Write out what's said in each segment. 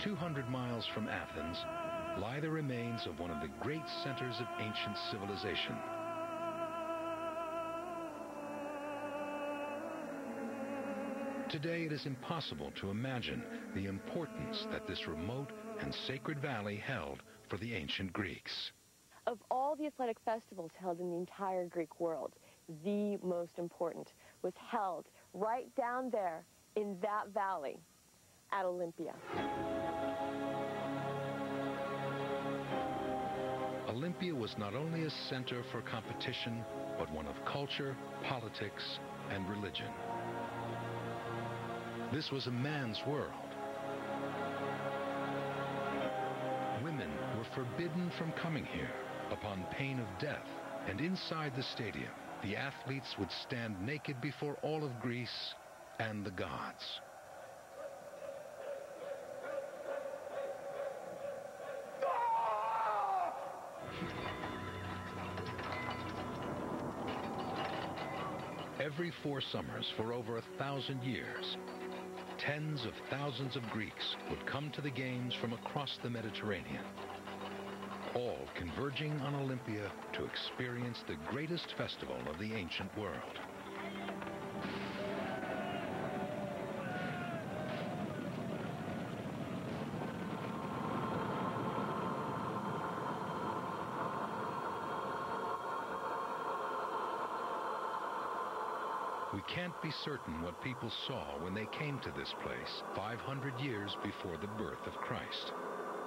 200 miles from Athens lie the remains of one of the great centers of ancient civilization. Today, it is impossible to imagine the importance that this remote and sacred valley held for the ancient Greeks. Of all the athletic festivals held in the entire Greek world, the most important was held right down there in that valley at Olympia. Olympia was not only a center for competition, but one of culture, politics, and religion. This was a man's world. Women were forbidden from coming here upon pain of death, and inside the stadium, the athletes would stand naked before all of Greece and the gods. Every 4 summers for over 1,000 years, tens of thousands of Greeks would come to the games from across the Mediterranean, all converging on Olympia to experience the greatest festival of the ancient world. We can't be certain what people saw when they came to this place 500 years before the birth of Christ.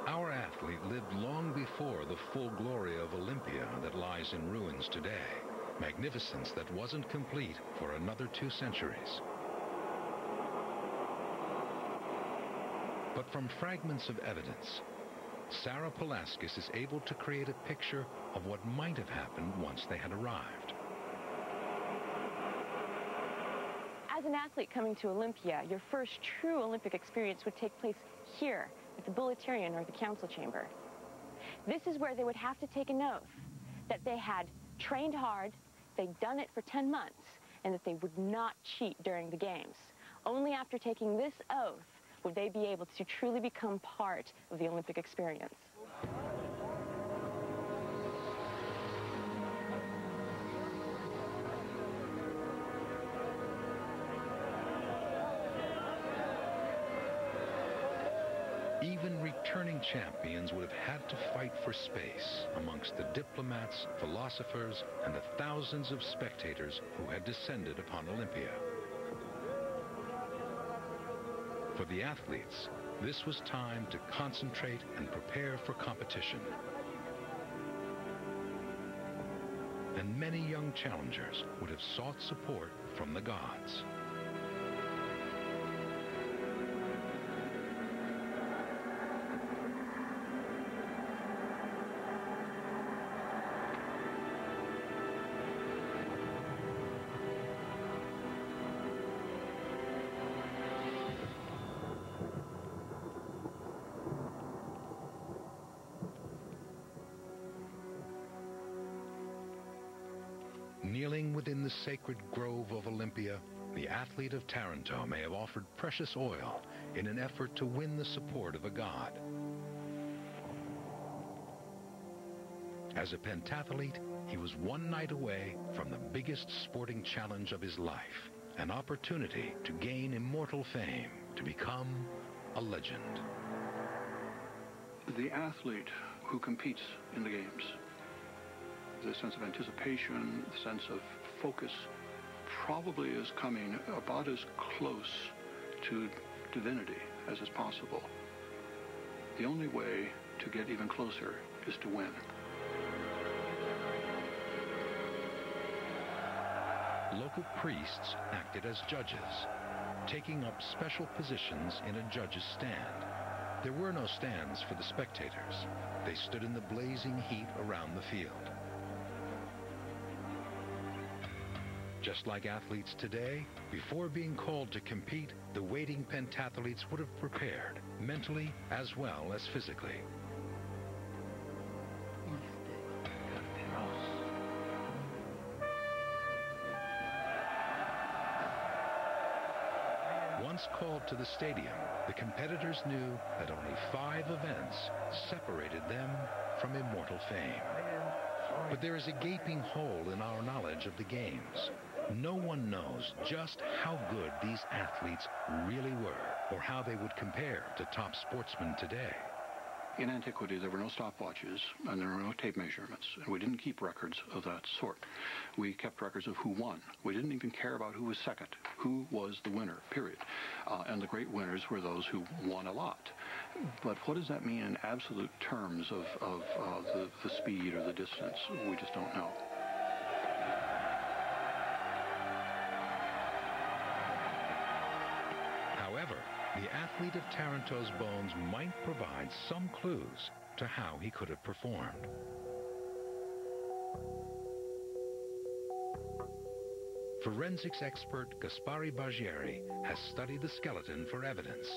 Our athlete lived long before the full glory of Olympia that lies in ruins today, magnificence that wasn't complete for another 2 centuries. But from fragments of evidence, Sarah Palaskis is able to create a picture of what might have happened once they had arrived. As an athlete coming to Olympia, your first true Olympic experience would take place here at the Bouleuterion, or the council chamber. This is where they would have to take an oath that they had trained hard, they'd done it for 10 months, and that they would not cheat during the games. Only after taking this oath would they be able to truly become part of the Olympic experience. Even returning champions would have had to fight for space amongst the diplomats, philosophers, and the thousands of spectators who had descended upon Olympia. For the athletes, this was time to concentrate and prepare for competition. And many young challengers would have sought support from the gods. Kneeling within the sacred grove of Olympia, the athlete of Taranto may have offered precious oil in an effort to win the support of a god. As a pentathlete, he was one night away from the biggest sporting challenge of his life, an opportunity to gain immortal fame, to become a legend. The athlete who competes in the games, the sense of anticipation, the sense of focus, probably is coming about as close to divinity as is possible. The only way to get even closer is to win. Local priests acted as judges, taking up special positions in a judge's stand. There were no stands for the spectators. They stood in the blazing heat around the field. Just like athletes today, before being called to compete, the waiting pentathletes would have prepared, mentally as well as physically. once called to the stadium, the competitors knew that only 5 events separated them from immortal fame. But there is a gaping hole in our knowledge of the games. No one knows just how good these athletes really were, or how they would compare to top sportsmen today. In antiquity, there were no stopwatches and there were no tape measurements, and we didn't keep records of that sort. We kept records of who won. We didn't even care about who was second, who was the winner, period. And the great winners were those who won a lot. But what does that mean in absolute terms of the speed or the distance? We just don't know. However, the athlete of Taranto's bones might provide some clues to how he could have performed. Forensics expert Gaspare Bargieri has studied the skeleton for evidence.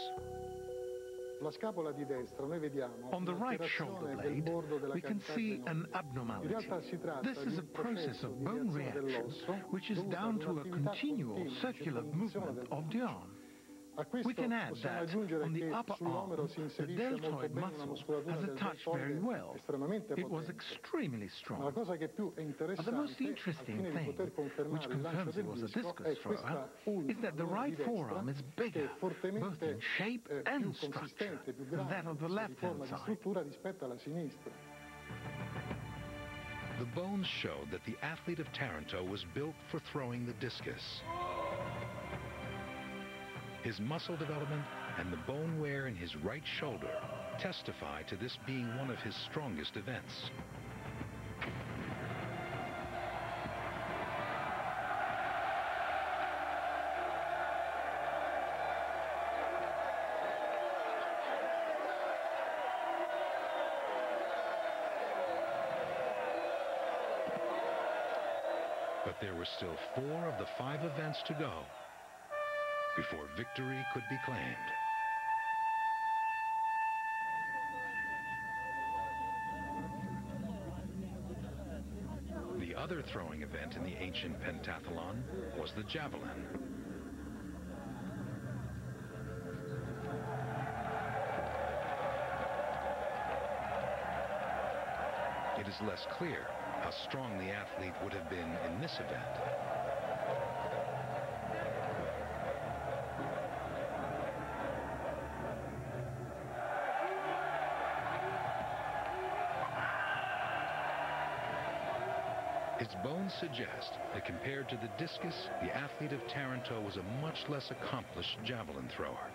On the right shoulder blade, we can see an abnormality. This is a process of bone reaction, which is down to a continual circular movement of the arm. We can add that on the upper arm, the deltoid muscle has attached very well. It was extremely strong. But the most interesting thing, which confirms it was a discus thrower, is that the right forearm is bigger, both in shape and structure, than that of the left-hand side. The bones showed that the athlete of Taranto was built for throwing the discus. His muscle development and the bone wear in his right shoulder testify to this being one of his strongest events. But there were still 4 of the 5 events to go before victory could be claimed. The other throwing event in the ancient pentathlon was the javelin. It is less clear how strong the athlete would have been in this event. Its bones suggest that compared to the discus, the athlete of Taranto was a much less accomplished javelin thrower.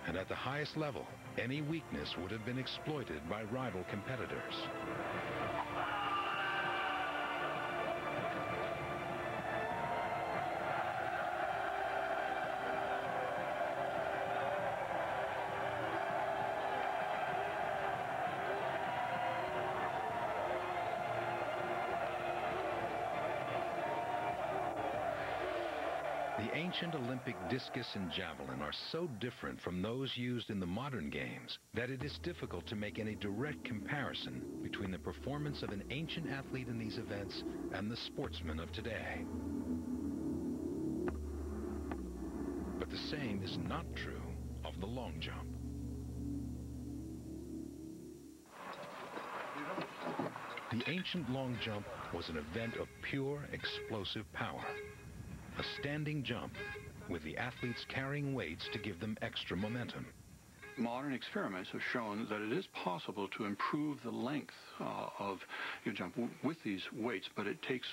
And at the highest level, any weakness would have been exploited by rival competitors. The ancient Olympic discus and javelin are so different from those used in the modern games that it is difficult to make any direct comparison between the performance of an ancient athlete in these events and the sportsman of today. But the same is not true of the long jump. The ancient long jump was an event of pure explosive power. A standing jump, with the athletes carrying weights to give them extra momentum. Modern experiments have shown that it is possible to improve the length of your jump with these weights, but it takes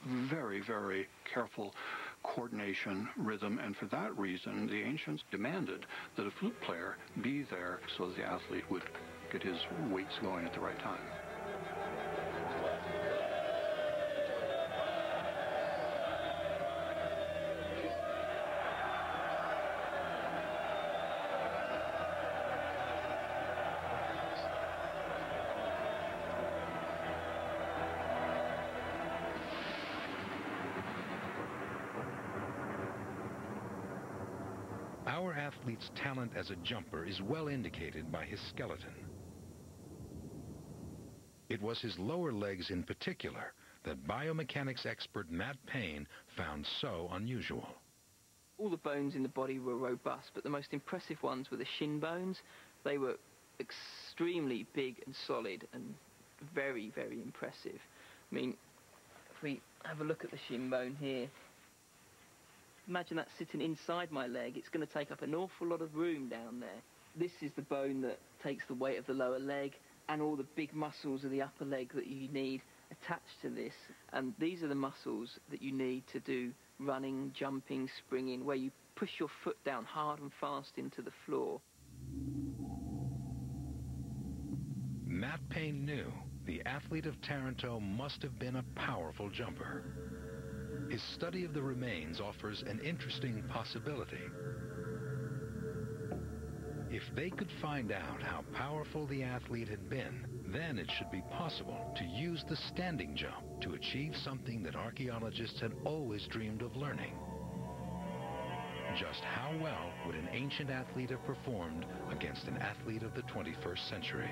very, very careful coordination, rhythm, and for that reason, the ancients demanded that a flute player be there so that the athlete would get his weights going at the right time. Our athlete's talent as a jumper is well indicated by his skeleton. It was his lower legs in particular that biomechanics expert Matt Payne found so unusual. All the bones in the body were robust, but the most impressive ones were the shin bones. They were extremely big and solid and very, very impressive. I mean, if we have a look at the shin bone here, imagine that sitting inside my leg. It's going to take up an awful lot of room down there. This is the bone that takes the weight of the lower leg and all the big muscles of the upper leg that you need attached to this. And these are the muscles that you need to do running, jumping, springing, where you push your foot down hard and fast into the floor. Matt Payne knew the athlete of Taranto must have been a powerful jumper. His study of the remains offers an interesting possibility. If they could find out how powerful the athlete had been, then it should be possible to use the standing jump to achieve something that archaeologists had always dreamed of learning. Just how well would an ancient athlete have performed against an athlete of the 21st century?